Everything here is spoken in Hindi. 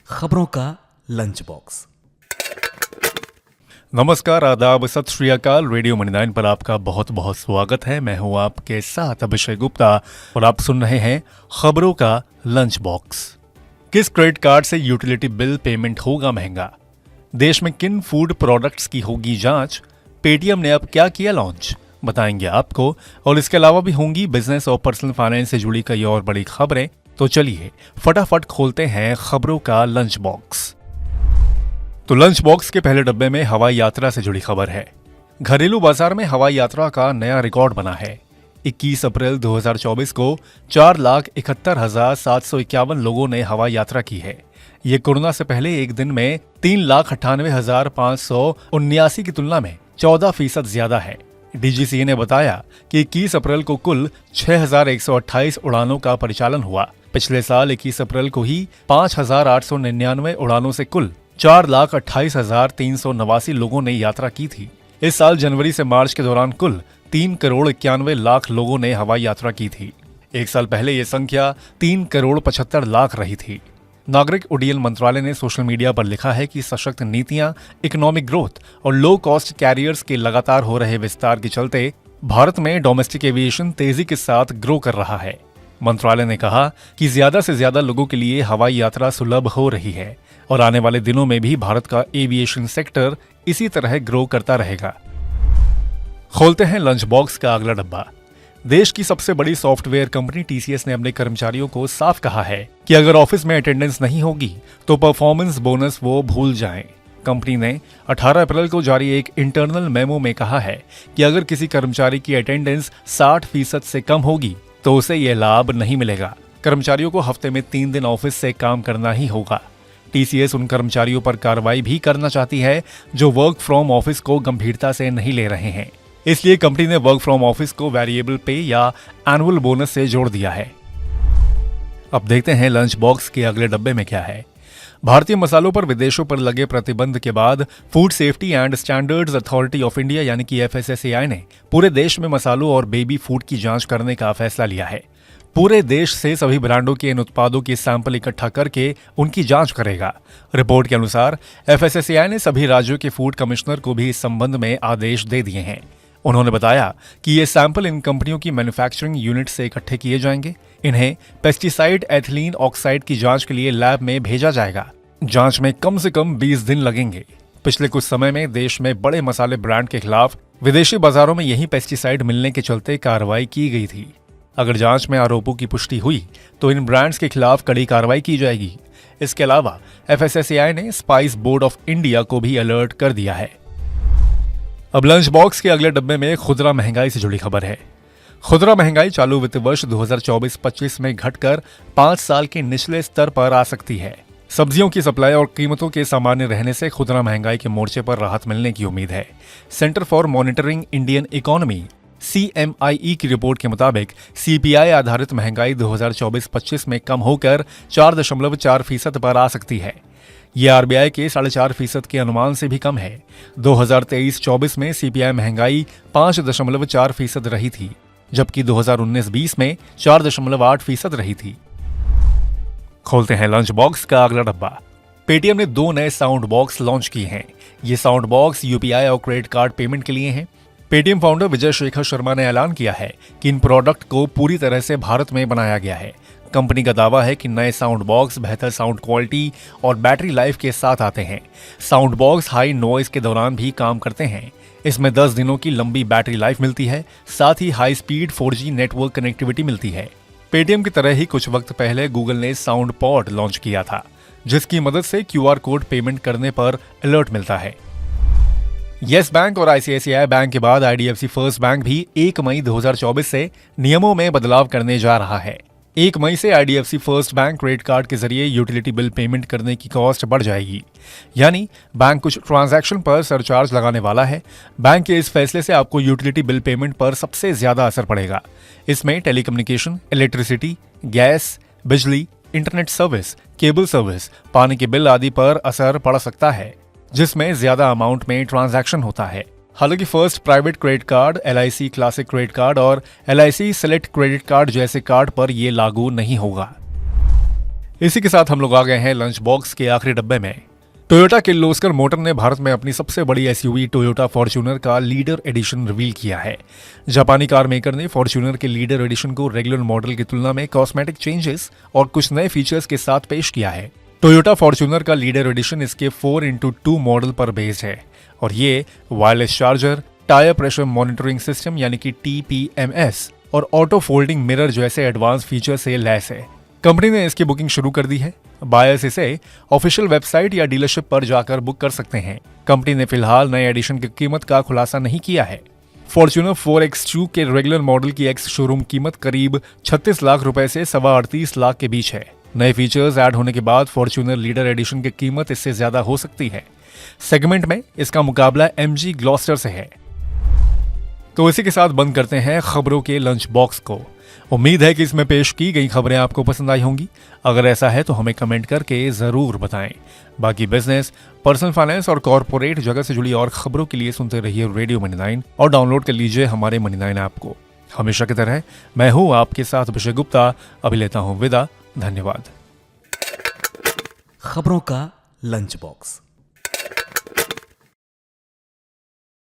खबरों का लंच बॉक्स। नमस्कार, आदाब, सत श्री अकाल। रेडियो मनी 9 पर आपका बहुत बहुत स्वागत है। मैं हूं आपके साथ अभिषेक गुप्ता और आप सुन रहे हैं खबरों का लंच बॉक्स। किस क्रेडिट कार्ड से यूटिलिटी बिल पेमेंट होगा महंगा? देश में किन फूड प्रोडक्ट्स की होगी जांच? पेटीएम ने अब क्या किया लॉन्च? बताएंगे आपको। और इसके अलावा भी होंगी बिजनेस और पर्सनल फाइनेंस से जुड़ी कई और बड़ी खबरें। तो चलिए फटाफट खोलते हैं खबरों का लंच बॉक्स। तो लंच बॉक्स के पहले डब्बे में हवाई यात्रा से जुड़ी खबर है। घरेलू बाजार में हवाई यात्रा का नया रिकॉर्ड बना है। 21 अप्रैल 2024 को 4,71,751 लोगों ने हवाई यात्रा की है। ये कोरोना से पहले एक दिन में 3,98,579 की तुलना में 14% ज्यादा है। डीजीसीए ने बताया कि 21 अप्रैल को कुल 6,128 उड़ानों का परिचालन हुआ। पिछले साल 21 अप्रैल को ही 5,899 उड़ानों से कुल 4,28,389 लोगों ने यात्रा की थी। इस साल जनवरी से मार्च के दौरान कुल 3,91,00,000 लोगों ने हवाई यात्रा की थी। एक साल पहले ये संख्या 3,75,00,000 रही थी। नागरिक उड्डयन मंत्रालय ने सोशल मीडिया पर लिखा है कि सशक्त नीतियां, इकोनॉमिक ग्रोथ और लो कॉस्ट कैरियर्स के लगातार हो रहे विस्तार के चलते भारत में डोमेस्टिक एविएशन तेजी के साथ ग्रो कर रहा है। मंत्रालय ने कहा कि ज्यादा से ज्यादा लोगों के लिए हवाई यात्रा सुलभ हो रही है और आने वाले दिनों में भी भारत का एविएशन सेक्टर इसी तरह ग्रो करता रहेगा। खोलते हैं लंच बॉक्स का अगला डब्बा। देश की सबसे बड़ी सॉफ्टवेयर कंपनी टीसीएस ने अपने कर्मचारियों को साफ कहा है कि अगर ऑफिस में अटेंडेंस नहीं होगी तो परफॉर्मेंस बोनस वो भूल जाएं। कंपनी ने 18 अप्रैल को जारी एक इंटरनल मेमो में कहा है कि अगर किसी कर्मचारी की अटेंडेंस 60% से कम होगी तो उसे यह लाभ नहीं मिलेगा। कर्मचारियों को हफ्ते में 3 दिन ऑफिस से काम करना ही होगा। टीसीएस उन कर्मचारियों पर कार्रवाई भी करना चाहती है जो वर्क फ्रॉम ऑफिस को गंभीरता से नहीं ले रहे हैं। इसलिए कंपनी ने वर्क फ्रॉम ऑफिस को वेरिएबल पे या एनुअल बोनस से जोड़ दिया है। अब देखते हैं लंच बॉक्स के अगले डब्बे में क्या है। भारतीय मसालों पर विदेशों पर लगे प्रतिबंध के बाद food safety and standards authority of India यानी कि एफएसएसएआई ने पूरे देश में मसालों और बेबी फूड की जांच करने का फैसला लिया है। पूरे देश से सभी ब्रांडों के इन उत्पादों के सैंपल इकट्ठा करके उनकी जांच करेगा। रिपोर्ट के अनुसार एफएसएसएआई ने सभी राज्यों के फूड कमिश्नर को भी इस संबंध में आदेश दे दिए हैं। उन्होंने बताया कि ये सैंपल इन कंपनियों की मैन्युफैक्चरिंग यूनिट से इकट्ठे किए जाएंगे। इन्हें पेस्टिसाइड एथिलीन ऑक्साइड की जांच के लिए लैब में भेजा जाएगा। जांच में कम से कम 20 दिन लगेंगे। पिछले कुछ समय में देश में बड़े मसाले ब्रांड के खिलाफ विदेशी बाजारों में यही पेस्टिसाइड मिलने के चलते कार्रवाई की गई थी। अगर जांच में आरोपों की पुष्टि हुई तो इन ब्रांड्स के खिलाफ कड़ी कार्रवाई की जाएगी। इसके अलावा एफएसएसएआई ने स्पाइस बोर्ड ऑफ इंडिया को भी अलर्ट कर दिया है। अब लंच बॉक्स के अगले डब्बे में खुदरा महंगाई से जुड़ी खबर है। खुदरा महंगाई चालू वित्त वर्ष 2024-25 में घटकर 5 साल के निचले स्तर पर आ सकती है। सब्जियों की सप्लाई और कीमतों के सामान्य रहने से खुदरा महंगाई के मोर्चे पर राहत मिलने की उम्मीद है। Centre for monitoring Indian economy CMIE की रिपोर्ट के मुताबिक CPI आधारित महंगाई 2024-25 में कम होकर 4.4% पर आ सकती है। ये RBI के 4.5% के अनुमान से भी कम है। 2023-24 में CPI महंगाई 5.4% रही थी, जबकि 2019-20 में 4.8% रही थी। खोलते हैं लंच बॉक्स का अगला डब्बा। पेटीएम ने 2 नए साउंड बॉक्स लॉन्च किए हैं। ये साउंड बॉक्स UPI और क्रेडिट कार्ड पेमेंट के लिए हैं। पेटीएम फाउंडर विजय शेखर शर्मा ने ऐलान किया है कि इन प्रोडक्ट को पूरी तरह से भारत में बनाया गया है। कंपनी का दावा है कि नए साउंड बॉक्स बेहतर साउंड क्वालिटी और बैटरी लाइफ के साथ आते हैं। साउंड बॉक्स हाई नॉइज के दौरान भी काम करते हैं। इसमें 10 दिनों की लंबी बैटरी लाइफ मिलती है। साथ ही high speed 4G network connectivity मिलती है। पेटीएम की तरह ही कुछ वक्त पहले गूगल ने साउंड पॉड लॉन्च किया था, जिसकी मदद से QR कोड पेमेंट करने पर अलर्ट मिलता है। येस बैंक और ICICI बैंक के बाद IDFC फर्स्ट बैंक भी 1 मई 2024 से नियमों में बदलाव करने जा रहा है। 1 मई से IDFC first bank credit card के जरिए यूटिलिटी बिल पेमेंट करने की कॉस्ट बढ़ जाएगी। यानी बैंक कुछ ट्रांजैक्शन पर सरचार्ज लगाने वाला है। बैंक के इस फैसले से आपको यूटिलिटी बिल पेमेंट पर सबसे ज्यादा असर पड़ेगा। इसमें टेलीकम्युनिकेशन, इलेक्ट्रिसिटी, गैस, बिजली, इंटरनेट सर्विस, केबल सर्विस, पानी के बिल आदि पर असर पड़ सकता है, जिसमें ज्यादा अमाउंट में ट्रांजैक्शन होता है। हालांकि first private credit card, LIC classic credit card और LIC सेलेक्ट क्रेडिट कार्ड जैसे कार्ड पर यह लागू नहीं होगा। इसी के साथ हम लोग आ गए हैं लंच बॉक्स के आखिरी डब्बे में। टोयोटा किर्लोस्कर मोटर ने भारत में अपनी सबसे बड़ी एसयूवी टोयोटा फॉर्च्यूनर का लीडर एडिशन रिवील किया है। जापानी कार मेकर ने फॉर्च्यूनर के लीडर एडिशन को रेगुलर मॉडल की तुलना में कॉस्मेटिक चेंजेस और कुछ नए फीचर्स के साथ पेश किया है। टोयोटा फॉर्च्यूनर का लीडर एडिशन इसके 4x2 मॉडल पर बेस्ड है और ये wireless charger, tyre pressure monitoring system यानी कि TPMS और ऑटो फोल्डिंग मिरर जैसे एडवांस फीचर से लैस है। कंपनी ने इसकी बुकिंग शुरू कर दी है। बायर्स इसे ऑफिशियल वेबसाइट या डीलरशिप पर जाकर बुक कर सकते हैं। कंपनी ने फिलहाल नए एडिशन की कीमत का खुलासा नहीं किया है। फॉर्च्यूनर 4X2 के रेगुलर मॉडल की एक्स शोरूम कीमत करीब 36 लाख रुपए से 38 लाख के बीच है। नए फीचर्स ऐड होने के बाद फॉर्च्यूनर लीडर एडिशन की कीमत इससे ज्यादा हो सकती है। सेगमेंट में इसका मुकाबला MG ग्लॉस्टर से है। तो इसी के साथ बंद करते हैं खबरों के लंच बॉक्स को। उम्मीद है कि इसमें पेश की गई खबरें आपको पसंद आई होंगी। अगर ऐसा है तो हमें कमेंट करके जरूर बताएं। बाकी बिजनेस, पर्सनल फाइनेंस और कॉर्पोरेट जगत से जुड़ी और खबरों के लिए सुनते रहिए रेडियो मनी 9 और डाउनलोड कर लीजिए हमारे मनी 9 ऐप को। हमेशा की तरह मैं हूं आपके साथ अभिषेक गुप्ता। अभी लेता हूं विदा। धन्यवाद। खबरों का लंच बॉक्स।